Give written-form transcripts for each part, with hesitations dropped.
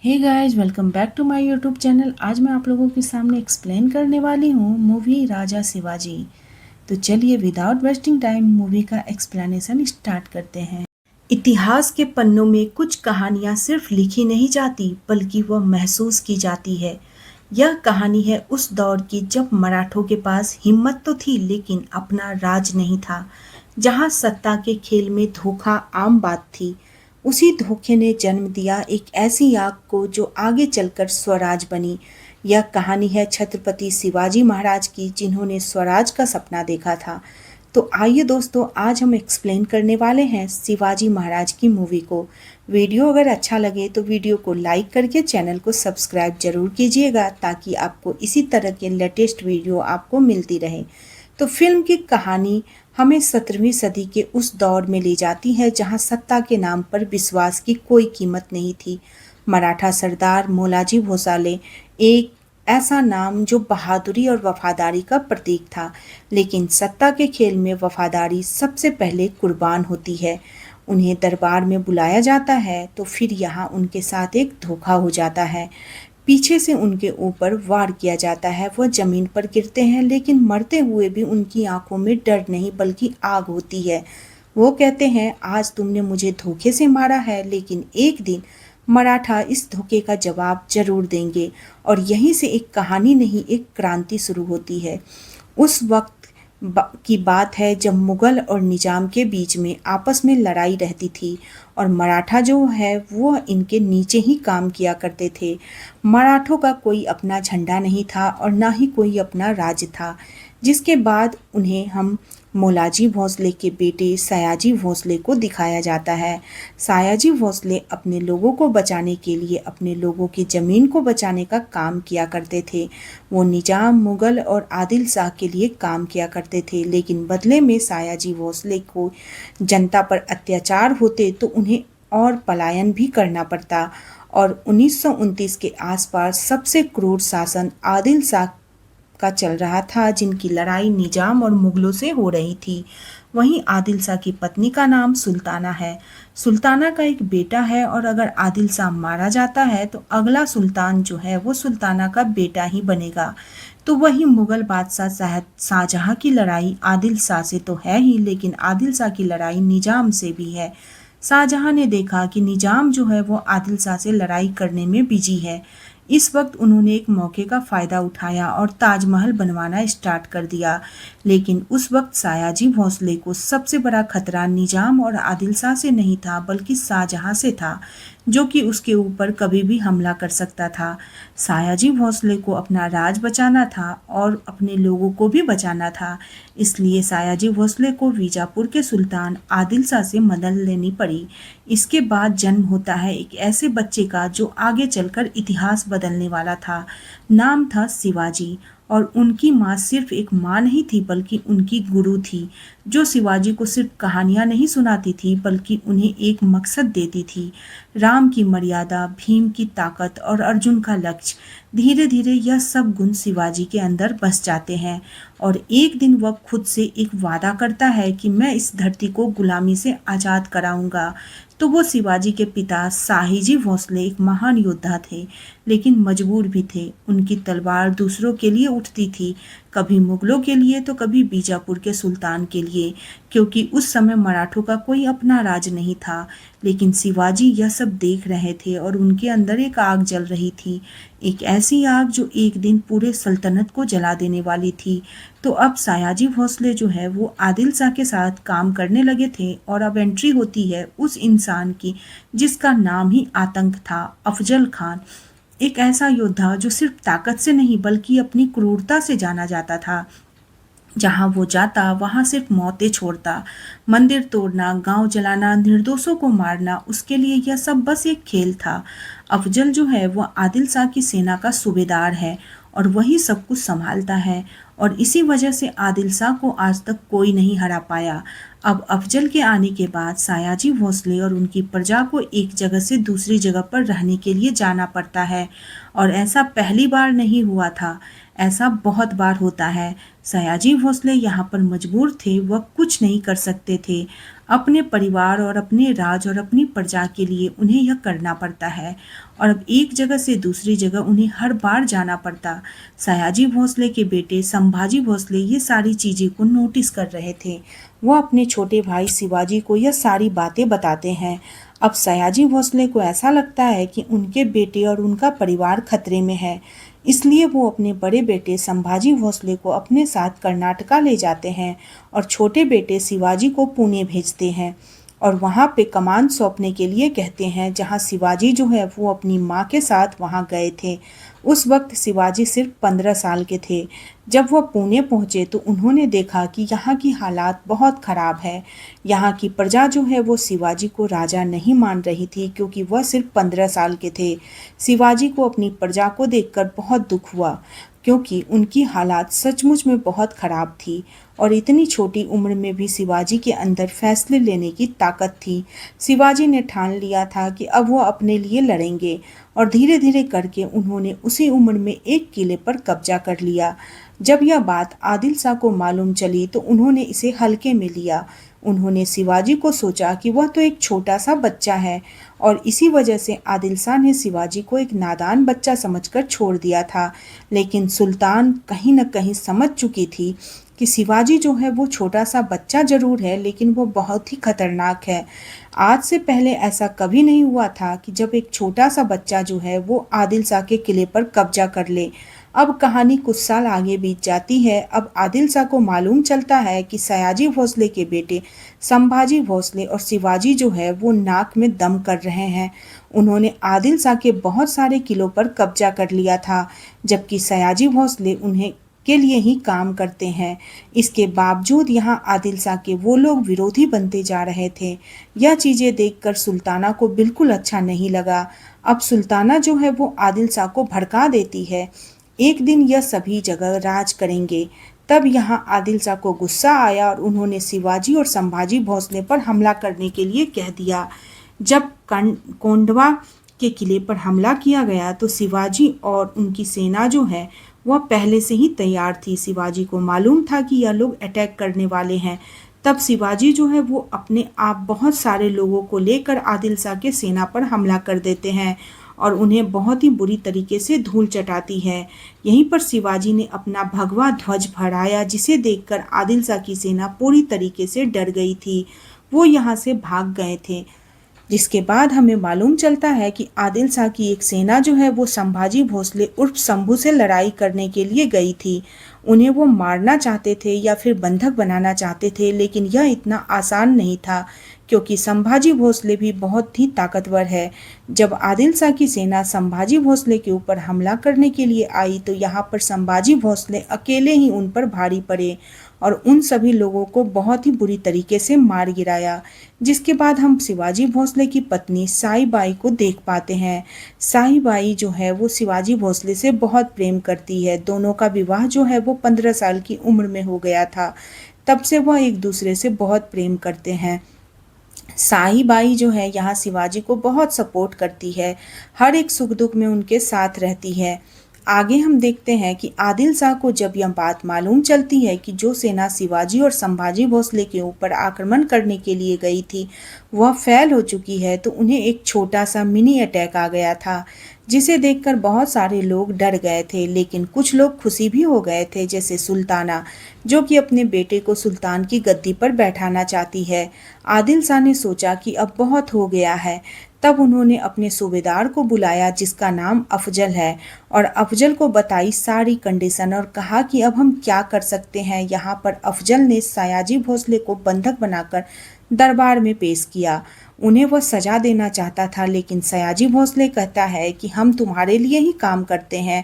Hey guys, welcome back to my YouTube channel. आज मैं आप लोगों के सामने एक्सप्लेन करने वाली हूँ मूवी राजा शिवाजी। तो चलिए विदाउट वेस्टिंग टाइम मूवी का एक्सप्लेनेशन स्टार्ट करते हैं। इतिहास के पन्नों में कुछ कहानियाँ सिर्फ लिखी नहीं जाती बल्कि वह महसूस की जाती है। यह कहानी है उस दौर की जब मराठों के पास हिम्मत तो थी लेकिन अपना राज नहीं था। जहाँ सत्ता के खेल में धोखा आम बात थी, उसी धोखे ने जन्म दिया एक ऐसी आग को जो आगे चलकर स्वराज बनी। यह कहानी है छत्रपति शिवाजी महाराज की, जिन्होंने स्वराज का सपना देखा था। तो आइए दोस्तों, आज हम एक्सप्लेन करने वाले हैं शिवाजी महाराज की मूवी को। वीडियो अगर अच्छा लगे तो वीडियो को लाइक करके चैनल को सब्सक्राइब जरूर कीजिएगा, ताकि आपको इसी तरह के लेटेस्ट वीडियो आपको मिलती रहे। तो फिल्म की कहानी हमें 17वीं सदी के उस दौर में ले जाती है जहां सत्ता के नाम पर विश्वास की कोई कीमत नहीं थी। मराठा सरदार मोलाजी भोसाले एक ऐसा नाम जो बहादुरी और वफादारी का प्रतीक था, लेकिन सत्ता के खेल में वफादारी सबसे पहले कुर्बान होती है। उन्हें दरबार में बुलाया जाता है तो फिर यहाँ उनके साथ एक धोखा हो जाता है। पीछे से उनके ऊपर वार किया जाता है, वह जमीन पर गिरते हैं, लेकिन मरते हुए भी उनकी आंखों में डर नहीं बल्कि आग होती है। वो कहते हैं, आज तुमने मुझे धोखे से मारा है, लेकिन एक दिन मराठा इस धोखे का जवाब जरूर देंगे। और यहीं से एक कहानी नहीं, एक क्रांति शुरू होती है। उस वक्त की बात है जब मुगल और निजाम के बीच में आपस में लड़ाई रहती थी, और मराठा जो है वो इनके नीचे ही काम किया करते थे। मराठों का कोई अपना झंडा नहीं था और ना ही कोई अपना राज्य था, जिसके बाद उन्हें हम मोलाजी भोंसले के बेटे सयाजी भोंसले को दिखाया जाता है। सयाजी भोंसले अपने लोगों को बचाने के लिए अपने लोगों की ज़मीन को बचाने का काम किया करते थे। वो निजाम, मुगल और आदिल शाह के लिए काम किया करते थे, लेकिन बदले में सयाजी भोंसले को जनता पर अत्याचार होते तो उन्हें और पलायन भी करना पड़ता। और 1929 के आसपास सबसे क्रूर शासन आदिल शाह का चल रहा था, जिनकी लड़ाई निजाम और मुगलों से हो रही थी। वहीं आदिल शाह की पत्नी का नाम सुल्ताना है। सुल्ताना का एक बेटा है, और अगर आदिल शाह मारा जाता है तो अगला सुल्तान जो है वो सुल्ताना का बेटा ही बनेगा। तो वही मुगल बादशाह शाहजहां की लड़ाई आदिल शाह से तो है ही, लेकिन आदिल शाह की लड़ाई निजाम से भी है। शाहजहां ने देखा कि निजाम जो है वो आदिल शाह से लड़ाई करने में बिजी है। इस वक्त उन्होंने एक मौके का फ़ायदा उठाया और ताजमहल बनवाना स्टार्ट कर दिया। लेकिन उस वक्त सयाजी भोंसले को सबसे बड़ा खतरा निजाम और आदिल शाह से नहीं था बल्कि शाहजहां से था, जो कि उसके ऊपर कभी भी हमला कर सकता था। सयाजी भोंसले को अपना राज बचाना था और अपने लोगों को भी बचाना था। इसलिए सयाजी भोंसले को बीजापुर के सुल्तान आदिल शाह से मदद लेनी पड़ी। इसके बाद जन्म होता है एक ऐसे बच्चे का जो आगे चलकर इतिहास बदलने वाला था। नाम था शिवाजी। और उनकी माँ सिर्फ एक माँ नहीं थी बल्कि उनकी गुरु थी, जो शिवाजी को सिर्फ कहानियाँ नहीं सुनाती थी बल्कि उन्हें एक मकसद देती थी। राम की मर्यादा, भीम की ताकत और अर्जुन का लक्ष्य। धीरे धीरे यह सब गुण शिवाजी के अंदर बस जाते हैं, और एक दिन वह खुद से एक वादा करता है कि मैं इस धरती को गुलामी से आज़ाद कराऊंगा। तो वो शिवाजी के पिता शाहिजी भोंसले एक महान योद्धा थे, लेकिन मजबूर भी थे। उनकी तलवार दूसरों के लिए उठती थी, कभी मुगलों के लिए तो कभी बीजापुर के सुल्तान के लिए, क्योंकि उस समय मराठों का कोई अपना राज नहीं था। लेकिन शिवाजी यह सब देख रहे थे और उनके अंदर एक आग जल रही थी, एक ऐसी आग जो एक दिन पूरे सल्तनत को जला देने वाली थी। तो अब सयाजी भोंसले जो है वो आदिल शाह के साथ काम करने लगे थे, और अब एंट्री होती है उस इंसान की जिसका नाम ही आतंक था, अफजल खान। एक ऐसा योद्धा जो सिर्फ ताकत से नहीं बल्कि अपनी क्रूरता से जाना जाता था। जहाँ वो जाता वहाँ सिर्फ मौतें छोड़ता। मंदिर तोड़ना, गांव जलाना, निर्दोषों को मारना, उसके लिए यह सब बस एक खेल था। अफजल जो है वो आदिल शाह की सेना का सूबेदार है, और वही सब कुछ संभालता है। और इसी वजह से आदिल शाह को आज तक कोई नहीं हरा पाया। अब अफजल के आने के बाद सयाजी भोंसले और उनकी प्रजा को एक जगह से दूसरी जगह पर रहने के लिए जाना पड़ता है, और ऐसा पहली बार नहीं हुआ था, ऐसा बहुत बार होता है। सयाजी भोंसले यहाँ पर मजबूर थे, वह कुछ नहीं कर सकते थे। अपने परिवार और अपने राज और अपनी प्रजा के लिए उन्हें यह करना पड़ता है। और अब एक जगह से दूसरी जगह उन्हें हर बार जाना पड़ता। सयाजी भोसले के बेटे संभाजी भोसले ये सारी चीज़ें को नोटिस कर रहे थे। वो अपने छोटे भाई शिवाजी को यह सारी बातें बताते हैं। अब सयाजी भोसले को ऐसा लगता है कि उनके बेटे और उनका परिवार खतरे में है, इसलिए वो अपने बड़े बेटे संभाजी भोसले को अपने साथ कर्नाटका ले जाते हैं और छोटे बेटे शिवाजी को पुणे भेजते हैं और वहाँ पे कमान सौंपने के लिए कहते हैं, जहाँ शिवाजी जो है वो अपनी माँ के साथ वहाँ गए थे। उस वक्त शिवाजी सिर्फ 15 साल के थे। जब वह पुणे पहुँचे तो उन्होंने देखा कि यहाँ की हालात बहुत ख़राब है। यहाँ की प्रजा जो है वो शिवाजी को राजा नहीं मान रही थी, क्योंकि वह सिर्फ 15 साल के थे। शिवाजी को अपनी प्रजा को देखकर बहुत दुख हुआ, क्योंकि उनकी हालात सचमुच में बहुत ख़राब थी और इतनी छोटी उम्र में भी शिवाजी के अंदर फैसले लेने की ताकत थी। शिवाजी ने ठान लिया था कि अब वो अपने लिए लड़ेंगे और धीरे धीरे करके उन्होंने उसी उम्र में एक किले पर कब्जा कर लिया। जब यह बात आदिल शाह को मालूम चली तो उन्होंने इसे हल्के में लिया। उन्होंने शिवाजी को सोचा कि वह तो एक छोटा सा बच्चा है और इसी वजह से आदिल शाह ने शिवाजी को एक नादान बच्चा समझकर छोड़ दिया था। लेकिन सुल्तान कहीं न कहीं समझ चुकी थी कि शिवाजी जो है वो छोटा सा बच्चा जरूर है, लेकिन वो बहुत ही खतरनाक है। आज से पहले ऐसा कभी नहीं हुआ था कि जब एक छोटा सा बच्चा जो है वो आदिल शाह के किले पर कब्जा कर ले। अब कहानी कुछ साल आगे बीत जाती है। अब आदिल शाह को मालूम चलता है कि सयाजी भोसले के बेटे संभाजी भोसले और शिवाजी जो है वो नाक में दम कर रहे हैं। उन्होंने आदिल शाह के बहुत सारे किलों पर कब्जा कर लिया था, जबकि सयाजी भोसले उन्हें के लिए ही काम करते हैं। इसके बावजूद यहाँ आदिल शाह के वो लोग विरोधी बनते जा रहे थे। यह चीज़ें देखकर सुल्ताना को बिल्कुल अच्छा नहीं लगा। अब सुल्ताना जो है वो आदिल शाह को भड़का देती है। एक दिन यह सभी जगह राज करेंगे। तब यहाँ आदिल शाह को गुस्सा आया और उन्होंने शिवाजी और संभाजी भोसले पर हमला करने के लिए कह दिया। जब कोंडवा के किले पर हमला किया गया तो शिवाजी और उनकी सेना जो है वह पहले से ही तैयार थी। शिवाजी को मालूम था कि यह लोग अटैक करने वाले हैं। तब शिवाजी जो है वो अपने आप बहुत सारे लोगों को लेकर आदिल शाह के सेना पर हमला कर देते हैं और उन्हें बहुत ही बुरी तरीके से धूल चटाती है। यहीं पर शिवाजी ने अपना भगवा ध्वज फहराया, जिसे देखकर आदिल शाह की सेना पूरी तरीके से डर गई थी। वो यहाँ से भाग गए थे, जिसके बाद हमें मालूम चलता है कि आदिल शाह की एक सेना जो है वो संभाजी भोसले उर्फ शंभू से लड़ाई करने के लिए गई थी। उन्हें वो मारना चाहते थे या फिर बंधक बनाना चाहते थे, लेकिन यह इतना आसान नहीं था, क्योंकि संभाजी भोसले भी बहुत ही ताकतवर है। जब आदिल शाह की सेना संभाजी भोसले के ऊपर हमला करने के लिए आई तो यहाँ पर संभाजी भोसले अकेले ही उन पर भारी पड़े और उन सभी लोगों को बहुत ही बुरी तरीके से मार गिराया। जिसके बाद हम शिवाजी भोसले की पत्नी साई बाई को देख पाते हैं। साई बाई जो है वो शिवाजी भोसले से बहुत प्रेम करती है। दोनों का विवाह जो है वो 15 साल की उम्र में हो गया था। तब से वह एक दूसरे से बहुत प्रेम करते हैं। साई बाई जो है यहाँ शिवाजी को बहुत सपोर्ट करती है, हर एक सुख दुख में उनके साथ रहती है। आगे हम देखते हैं कि आदिल शाह को जब यह बात मालूम चलती है कि जो सेना शिवाजी और संभाजी भोसले के ऊपर आक्रमण करने के लिए गई थी वह फेल हो चुकी है, तो उन्हें एक छोटा सा मिनी अटैक आ गया था, जिसे देखकर बहुत सारे लोग डर गए थे। लेकिन कुछ लोग खुशी भी हो गए थे, जैसे सुल्ताना, जो कि अपने बेटे को सुल्तान की गद्दी पर बैठाना चाहती है। आदिल शाह ने सोचा कि अब बहुत हो गया है। तब उन्होंने अपने सूबेदार को बुलाया, जिसका नाम अफजल है, और अफजल को बताई सारी कंडीशन और कहा कि अब हम क्या कर सकते हैं। यहाँ पर अफजल ने सयाजी भोसले को बंधक बनाकर दरबार में पेश किया। उन्हें वह सजा देना चाहता था, लेकिन सयाजी भोसले कहता है कि हम तुम्हारे लिए ही काम करते हैं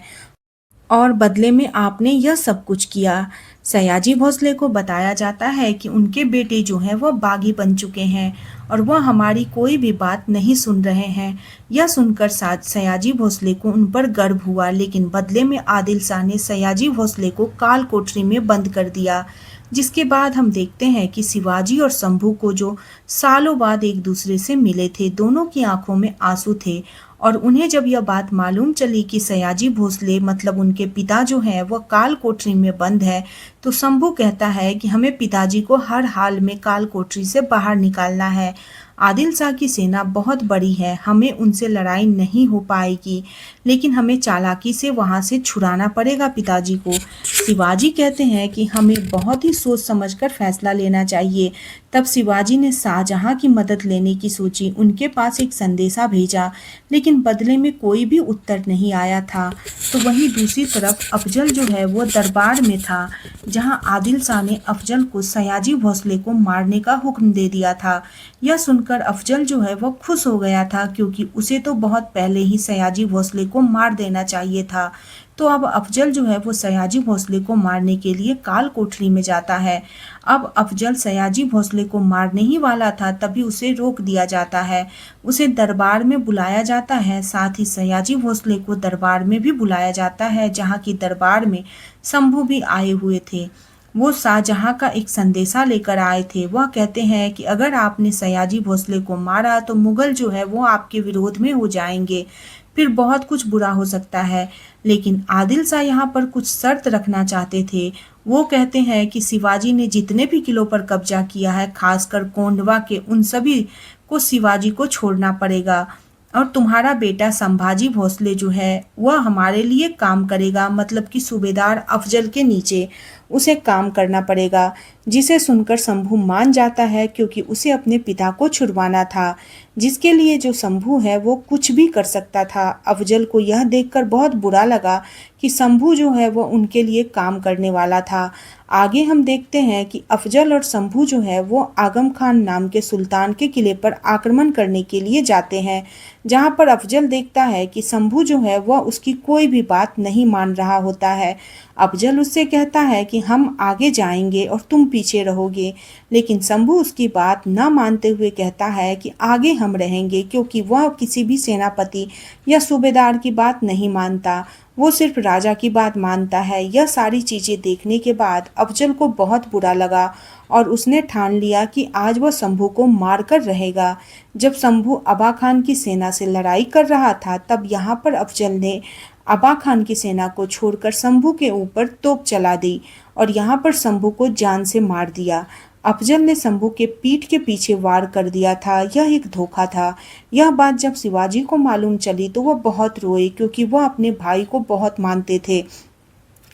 और बदले में आपने यह सब कुछ किया। सयाजी भोसले को बताया जाता है कि उनके बेटे जो हैं वह बागी बन चुके हैं और वह हमारी कोई भी बात नहीं सुन रहे हैं। यह सुनकर सयाजी भोसले को उन पर गर्व हुआ, लेकिन बदले में आदिल शाह ने सयाजी भोसले को काल कोठरी में बंद कर दिया। जिसके बाद हम देखते हैं कि शिवाजी और शंभू को जो सालों बाद एक दूसरे से मिले थे, दोनों की आंखों में आंसू थे और उन्हें जब यह बात मालूम चली कि सयाजी भोसले मतलब उनके पिता जो हैं वह काल कोठरी में बंद है, तो शंभू कहता है कि हमें पिताजी को हर हाल में काल कोठरी से बाहर निकालना है। आदिल शाह की सेना बहुत बड़ी है, हमें उनसे लड़ाई नहीं हो पाएगी, लेकिन हमें चालाकी से वहां से छुड़ाना पड़ेगा पिताजी को। शिवाजी कहते हैं कि हमें बहुत ही सोच समझकर फैसला लेना चाहिए। तब शिवाजी ने शाहजहां की मदद लेने की सोची, उनके पास एक संदेशा भेजा, लेकिन बदले में कोई भी उत्तर नहीं आया था। तो वहीं दूसरी तरफ अफजल जो है वो दरबार में था, जहां आदिल शाह ने अफजल को सयाजी भोसले को मारने का हुक्म दे दिया था। यह सुनकर अफजल जो है वो खुश हो गया था, क्योंकि उसे तो बहुत पहले ही सयाजी भोसले को मार देना चाहिए था। तो अब अफजल जो है वो सयाजी भोसले को मारने के लिए काल कोठरी में जाता है। अब अफजल सयाजी भोसले को मारने ही वाला था, तभी उसे रोक दिया जाता है। उसे दरबार में बुलाया जाता है, साथ ही सयाजी भोसले को दरबार में भी बुलाया जाता है, जहाँ की दरबार में शंभू भी आए हुए थे। वो शाहजहां का एक संदेशा लेकर आए थे। वह कहते हैं कि अगर आपने सयाजी भोसले को मारा तो मुगल जो है वो आपके विरोध में हो जाएंगे, फिर बहुत कुछ बुरा हो सकता है। लेकिन आदिल शाह यहाँ पर कुछ शर्त रखना चाहते थे। वो कहते हैं कि शिवाजी ने जितने भी किलों पर कब्जा किया है, खासकर कोंडवा के, उन सभी को शिवाजी को छोड़ना पड़ेगा, और तुम्हारा बेटा संभाजी भोसले जो है वह हमारे लिए काम करेगा, मतलब कि सूबेदार अफजल के नीचे उसे काम करना पड़ेगा। जिसे सुनकर शंभू मान जाता है, क्योंकि उसे अपने पिता को छुड़वाना था, जिसके लिए जो शंभू है वो कुछ भी कर सकता था। अफजल को यह देखकर बहुत बुरा लगा कि शंभू जो है वो उनके लिए काम करने वाला था। आगे हम देखते हैं कि अफजल और शंभू जो है वो आगम खान नाम के सुल्तान के किले पर आक्रमण करने के लिए जाते हैं, जहां पर अफजल देखता है कि शंभू जो है वह उसकी कोई भी बात नहीं मान रहा होता है। अफजल उससे कहता है कि हम आगे जाएंगे और तुम पीछे रहोगे, लेकिन शंभू उसकी बात न मानते हुए कहता है कि आगे हम रहेंगे, क्योंकि वह किसी भी सेनापति या सूबेदार की बात नहीं मानता, वो सिर्फ राजा की बात मानता है। यह सारी चीज़ें देखने के बाद अफजल को बहुत बुरा लगा और उसने ठान लिया कि आज वह शंभू को मार कर रहेगा। जब शंभू अबा खान की सेना से लड़ाई कर रहा था, तब यहाँ पर अफजल ने अबा खान की सेना को छोड़कर शंभू के ऊपर तोप चला दी और यहाँ पर शंभू को जान से मार दिया। अफजल ने शंभू के पीठ के पीछे वार कर दिया था, यह एक धोखा था। यह बात जब शिवाजी को मालूम चली तो वह बहुत रोए, क्योंकि वह अपने भाई को बहुत मानते थे।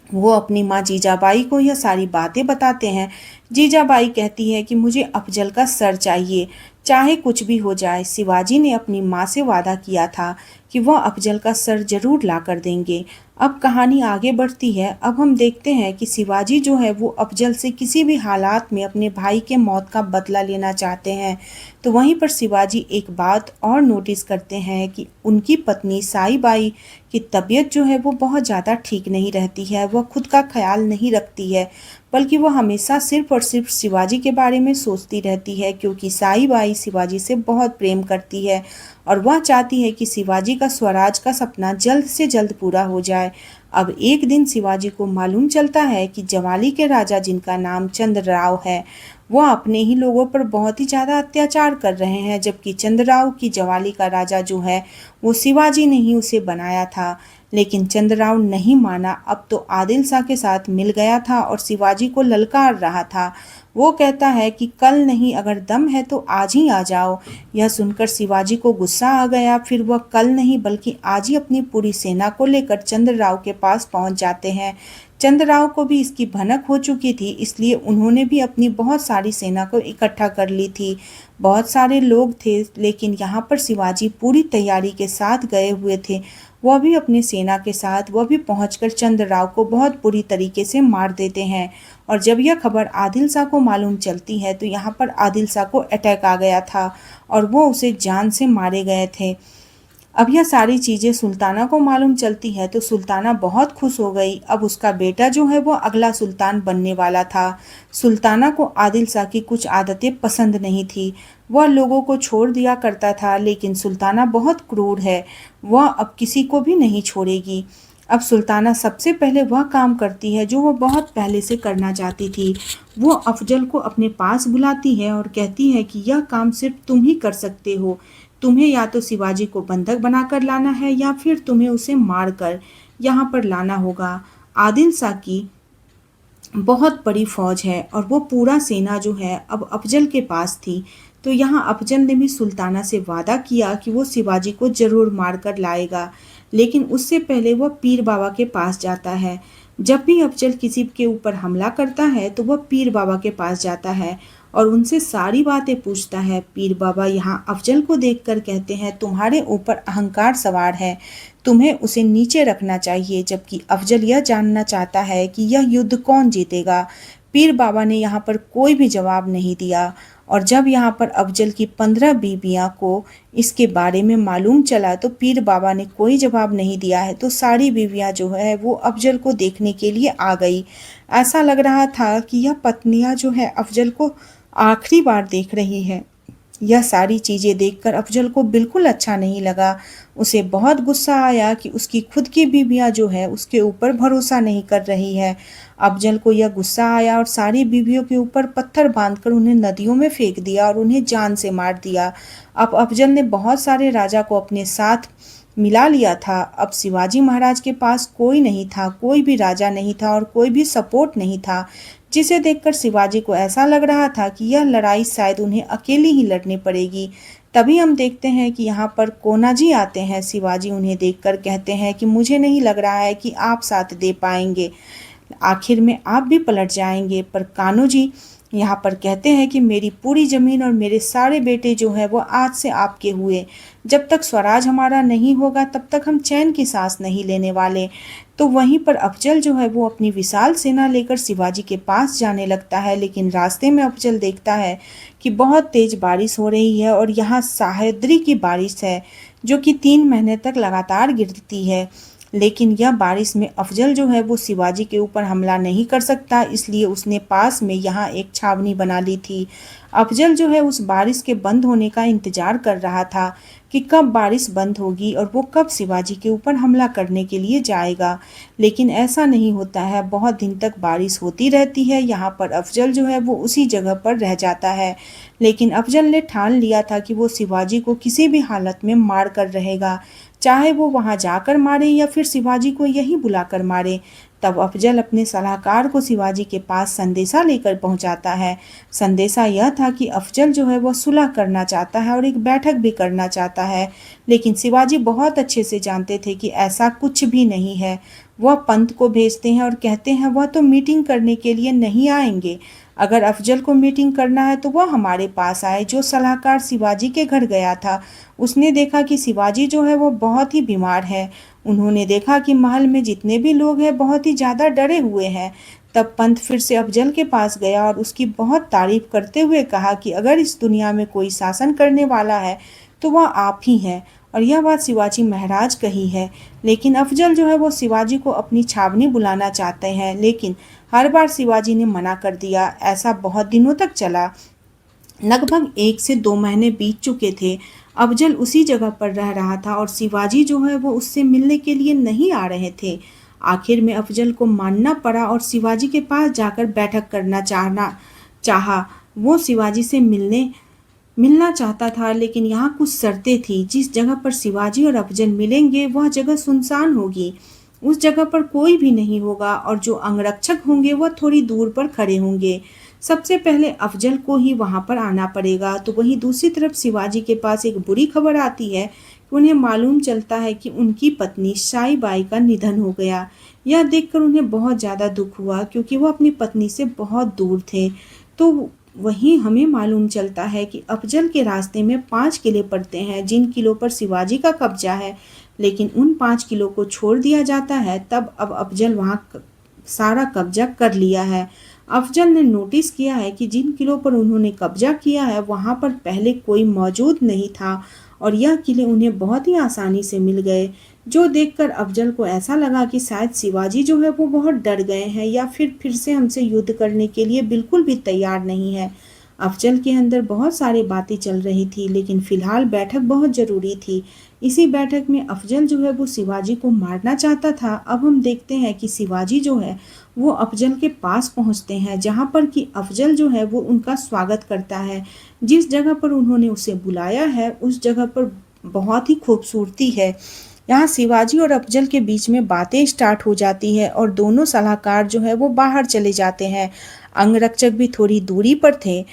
वो अपनी माँ जीजाबाई को यह सारी बातें बताते हैं। जीजाबाई कहती है कि मुझे अफजल का सर चाहिए, चाहे कुछ भी हो जाए। शिवाजी ने अपनी माँ से वादा किया था कि वह अफजल का सर जरूर ला कर देंगे। अब कहानी आगे बढ़ती है। अब हम देखते हैं कि शिवाजी जो है वो अफजल से किसी भी हालात में अपने भाई के मौत का बदला लेना चाहते हैं। तो वहीं पर शिवाजी एक बात और नोटिस करते हैं कि उनकी पत्नी साईबाई की तबीयत जो है वो बहुत ज़्यादा ठीक नहीं रहती है। वह खुद का ख्याल नहीं रखती है, बल्कि वह हमेशा सिर्फ और सिर्फ शिवाजी के बारे में सोचती रहती है, क्योंकि साईबाई शिवाजी से बहुत प्रेम करती है और वह चाहती है कि शिवाजी का स्वराज का सपना जल्द से जल्द पूरा हो जाए। अब एक दिन शिवाजी को मालूम चलता है कि जवाली के राजा, जिनका नाम चंद्रराव है, वह अपने ही लोगों पर बहुत ही ज़्यादा अत्याचार कर रहे हैं, जबकि चंद्रराव की जवाली का राजा जो है वो शिवाजी ने ही उसे बनाया था। लेकिन चंद्रराव नहीं माना। अब तो आदिल शाह के साथ मिल गया था और शिवाजी को ललकार रहा था। वो कहता है कि कल नहीं, अगर दम है तो आज ही आ जाओ। यह सुनकर शिवाजी को गुस्सा आ गया। फिर वह कल नहीं बल्कि आज ही अपनी पूरी सेना को लेकर चंद्रराव के पास पहुंच जाते हैं। चंद्रराव को भी इसकी भनक हो चुकी थी, इसलिए उन्होंने भी अपनी बहुत सारी सेना को इकट्ठा कर ली थी। बहुत सारे लोग थे, लेकिन यहाँ पर शिवाजी पूरी तैयारी के साथ गए हुए थे। वह भी अपनी सेना के साथ वह भी पहुंचकर चंद्रराव को बहुत बुरी तरीके से मार देते हैं। और जब यह खबर आदिल शाह को मालूम चलती है तो यहाँ पर आदिल शाह को अटैक आ गया था और वो उसे जान से मारे गए थे। अब यह सारी चीज़ें सुल्ताना को मालूम चलती है तो सुल्ताना बहुत खुश हो गई। अब उसका बेटा जो है वो अगला सुल्तान बनने वाला था। सुल्ताना को आदिल शाह की कुछ आदतें पसंद नहीं थी। वह लोगों को छोड़ दिया करता था, लेकिन सुल्ताना बहुत क्रूर है, वह अब किसी को भी नहीं छोड़ेगी। अब सुल्ताना सबसे पहले वह काम करती है जो वह बहुत पहले से करना चाहती थी। वो अफजल को अपने पास बुलाती है और कहती है कि यह काम सिर्फ तुम ही कर सकते हो। तुम्हें या तो शिवाजी को बंधक बनाकर लाना है या फिर तुम्हें उसे मारकर यहाँ पर लाना होगा। आदिल शाह की बहुत बड़ी फौज है और वो पूरा सेना जो है अब अफजल के पास थी। तो यहाँ अफजल ने भी सुल्ताना से वादा किया कि वो शिवाजी को जरूर मार कर लाएगा, लेकिन उससे पहले वह पीर बाबा के पास जाता है। जब भी अफजल किसी के ऊपर हमला करता है तो वह पीर बाबा के पास जाता है और उनसे सारी बातें पूछता है। पीर बाबा यहाँ अफजल को देखकर कहते हैं, तुम्हारे ऊपर अहंकार सवार है, तुम्हें उसे नीचे रखना चाहिए। जबकि अफजल यह जानना चाहता है कि यह युद्ध कौन जीतेगा। पीर बाबा ने यहाँ पर कोई भी जवाब नहीं दिया और जब यहाँ पर अफजल की 15 बीबियाँ को इसके बारे में मालूम चला तो पीर बाबा ने कोई जवाब नहीं दिया है। तो सारी बीवियाँ जो है वो अफजल को देखने के लिए आ गई। ऐसा लग रहा था कि यह पत्नियाँ जो है अफजल को आखिरी बार देख रही है। यह सारी चीज़ें देखकर अफजल को बिल्कुल अच्छा नहीं लगा। उसे बहुत गुस्सा आया कि उसकी खुद की बीवियाँ जो है उसके ऊपर भरोसा नहीं कर रही है। अफजल को यह गुस्सा आया और सारी बीवियों के ऊपर पत्थर बांधकर उन्हें नदियों में फेंक दिया और उन्हें जान से मार दिया। अब अफजल ने बहुत सारे राजा को अपने साथ मिला लिया था। अब शिवाजी महाराज के पास कोई नहीं था, कोई भी राजा नहीं था और कोई भी सपोर्ट नहीं था, जिसे देखकर शिवाजी को ऐसा लग रहा था कि यह लड़ाई शायद उन्हें अकेली ही लड़नी पड़ेगी। तभी हम देखते हैं कि यहाँ पर कोनाजी आते हैं। शिवाजी उन्हें देखकर कहते हैं कि मुझे नहीं लग रहा है कि आप साथ दे पाएंगे, आखिर में आप भी पलट जाएंगे। पर कान्होजी यहाँ पर कहते हैं कि मेरी पूरी ज़मीन और मेरे सारे बेटे जो है वो आज से आपके हुए। जब तक स्वराज हमारा नहीं होगा तब तक हम चैन की सांस नहीं लेने वाले। तो वहीं पर अफजल जो है वो अपनी विशाल सेना लेकर शिवाजी के पास जाने लगता है, लेकिन रास्ते में अफजल देखता है कि बहुत तेज बारिश हो रही है और यहाँ साहेद्री की बारिश है जो कि 3 महीने तक लगातार गिरती है। लेकिन यह बारिश में अफजल जो है वो शिवाजी के ऊपर हमला नहीं कर सकता, इसलिए उसने पास में यहाँ एक छावनी बना ली थी। अफजल जो है उस बारिश के बंद होने का इंतजार कर रहा था कि कब बारिश बंद होगी और वो कब शिवाजी के ऊपर हमला करने के लिए जाएगा, लेकिन ऐसा नहीं होता है। बहुत दिन तक बारिश होती रहती है। यहाँ पर अफजल जो है वो उसी जगह पर रह जाता है, लेकिन अफजल ने ठान लिया था कि वो शिवाजी को किसी भी हालत में मार कर रहेगा, चाहे वो वहां जाकर मारे या फिर शिवाजी को यही बुलाकर मारे। तब अफजल अपने सलाहकार को शिवाजी के पास संदेशा लेकर पहुंचाता है। संदेशा यह था कि अफजल जो है वह सुलह करना चाहता है और एक बैठक भी करना चाहता है, लेकिन शिवाजी बहुत अच्छे से जानते थे कि ऐसा कुछ भी नहीं है। वह पंत को भेजते हैं और कहते हैं वह तो मीटिंग करने के लिए नहीं आएंगे। अगर अफजल को मीटिंग करना है तो वह हमारे पास आए। जो सलाहकार शिवाजी के घर गया था उसने देखा कि शिवाजी जो है वो बहुत ही बीमार है। उन्होंने देखा कि महल में जितने भी लोग हैं बहुत ही ज़्यादा डरे हुए हैं। तब पंत फिर से अफजल के पास गया और उसकी बहुत तारीफ करते हुए कहा कि अगर इस दुनिया में कोई शासन करने वाला है तो वह आप ही हैं, और यह बात शिवाजी महाराज कही है। लेकिन अफजल जो है वो शिवाजी को अपनी छावनी बुलाना चाहते हैं, लेकिन हर बार शिवाजी ने मना कर दिया। ऐसा बहुत दिनों तक चला। लगभग 1 से 2 महीने बीत चुके थे। अफजल उसी जगह पर रह रहा था और शिवाजी जो है वो उससे मिलने के लिए नहीं आ रहे थे। आखिर में अफजल को मानना पड़ा और शिवाजी के पास जाकर बैठक करना चाहा। वो शिवाजी से मिलना चाहता था, लेकिन यहाँ कुछ शर्तें थी। जिस जगह पर शिवाजी और अफजल मिलेंगे वह जगह सुनसान होगी, उस जगह पर कोई भी नहीं होगा और जो अंगरक्षक होंगे वह थोड़ी दूर पर खड़े होंगे। सबसे पहले अफजल को ही वहां पर आना पड़ेगा। तो वहीं दूसरी तरफ शिवाजी के पास एक बुरी खबर आती है कि उन्हें मालूम चलता है कि उनकी पत्नी शाही बाई का निधन हो गया। यह देखकर उन्हें बहुत ज़्यादा दुख हुआ क्योंकि वो अपनी पत्नी से बहुत दूर थे। तो वहीं हमें मालूम चलता है कि अफजल के रास्ते में 5 किले पड़ते हैं जिन किलों पर शिवाजी का कब्जा है, लेकिन उन 5 किलों को छोड़ दिया जाता है। तब अब अफजल वहां सारा कब्जा कर लिया है। अफजल ने नोटिस किया है कि जिन किलों पर उन्होंने कब्जा किया है वहां पर पहले कोई मौजूद नहीं था और यह किले उन्हें बहुत ही आसानी से मिल गए, जो देखकर अफजल को ऐसा लगा कि शायद शिवाजी जो है वो बहुत डर गए हैं या फिर से हमसे युद्ध करने के लिए बिल्कुल भी तैयार नहीं है। अफजल के अंदर बहुत सारी बातें चल रही थी, लेकिन फिलहाल बैठक बहुत ज़रूरी थी इसी बैठक में अफजल जो है वो शिवाजी को मारना चाहता था। अब हम देखते हैं कि शिवाजी जो है वो अफजल के पास पहुंचते हैं, जहां पर कि अफजल जो है वो उनका स्वागत करता है। जिस जगह पर उन्होंने उसे बुलाया है उस जगह पर बहुत ही खूबसूरती है। यहाँ शिवाजी और अफजल के बीच में बातें स्टार्ट हो जाती है और दोनों सलाहकार जो है वो बाहर चले जाते हैं। अंगरक्षक भी थोड़ी दूरी पर थे।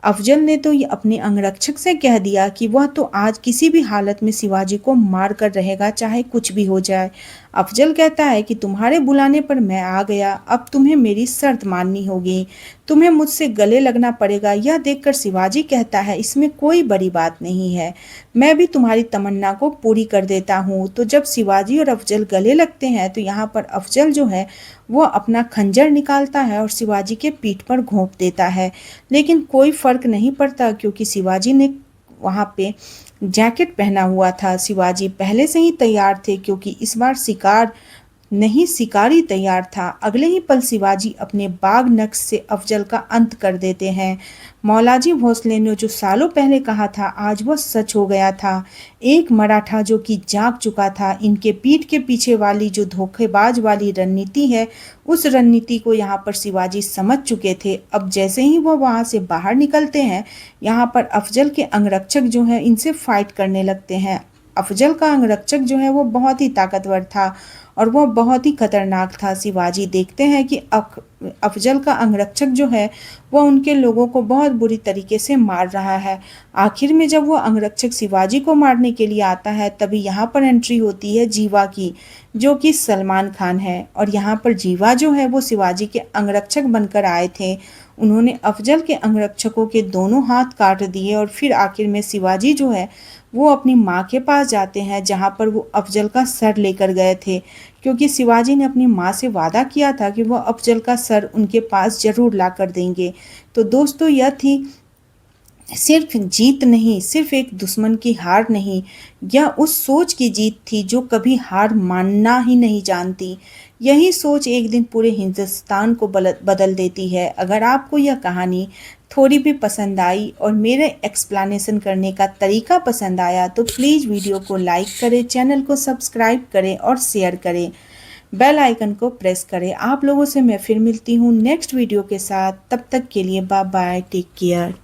अफजल ने तो ये अपने अंगरक्षक से कह दिया कि वह तो आज किसी भी हालत में शिवाजी को मार कर रहेगा, चाहे कुछ भी हो जाए। अफजल कहता है कि तुम्हारे बुलाने पर मैं आ गया, अब तुम्हें मेरी शर्त माननी होगी, तुम्हें मुझसे गले लगना पड़ेगा। यह देखकर शिवाजी कहता है इसमें कोई बड़ी बात नहीं है, मैं भी तुम्हारी तमन्ना को पूरी कर देता हूँ। तो जब शिवाजी और अफजल गले लगते हैं तो यहाँ पर अफजल जो है वो अपना खंजर निकालता है और शिवाजी के पीठ पर घोंप देता है। लेकिन कोई फर्क नहीं पड़ता क्योंकि शिवाजी ने वहाँ पे जैकेट पहना हुआ था। शिवाजी पहले से ही तैयार थे क्योंकि इस बार शिकार नहीं, शिकारी तैयार था। अगले ही पल शिवाजी अपने बाघ नक्श से अफजल का अंत कर देते हैं। मौलाजी भोसले ने जो सालों पहले कहा था आज वह सच हो गया था। एक मराठा जो कि जाग चुका था। इनके पीठ के पीछे वाली जो धोखेबाज वाली रणनीति है उस रणनीति को यहाँ पर शिवाजी समझ चुके थे। अब जैसे ही वह वहाँ से बाहर निकलते हैं यहाँ पर अफजल के अंगरक्षक जो है इनसे फाइट करने लगते हैं। अफजल का अंगरक्षक जो है वो बहुत ही ताकतवर था और वह बहुत ही खतरनाक था। शिवाजी देखते हैं कि अफजल का अंगरक्षक जो है वह उनके लोगों को बहुत बुरी तरीके से मार रहा है। आखिर में जब वह अंगरक्षक शिवाजी को मारने के लिए आता है तभी यहाँ पर एंट्री होती है जीवा की, जो कि सलमान खान है। और यहाँ पर जीवा जो है वो शिवाजी के अंगरक्षक बनकर आए थे। उन्होंने अफजल के अंगरक्षकों के दोनों हाथ काट दिए और फिर आखिर में शिवाजी जो है वो अपनी माँ के पास जाते हैं, जहाँ पर वो अफजल का सर लेकर गए थे क्योंकि शिवाजी ने अपनी माँ से वादा किया था कि वह अफजल का सर उनके पास जरूर ला कर देंगे। तो दोस्तों यह थी सिर्फ जीत नहीं, सिर्फ एक दुश्मन की हार नहीं, यह उस सोच की जीत थी जो कभी हार मानना ही नहीं जानती। यही सोच एक दिन पूरे हिंदुस्तान को बदल देती है। अगर आपको यह कहानी थोड़ी भी पसंद आई और मेरे एक्सप्लेनेशन करने का तरीका पसंद आया तो प्लीज़ वीडियो को लाइक करें, चैनल को सब्सक्राइब करें और शेयर करें, बेल आइकन को प्रेस करें। आप लोगों से मैं फिर मिलती हूँ नेक्स्ट वीडियो के साथ। तब तक के लिए बाय बाय, टेक केयर।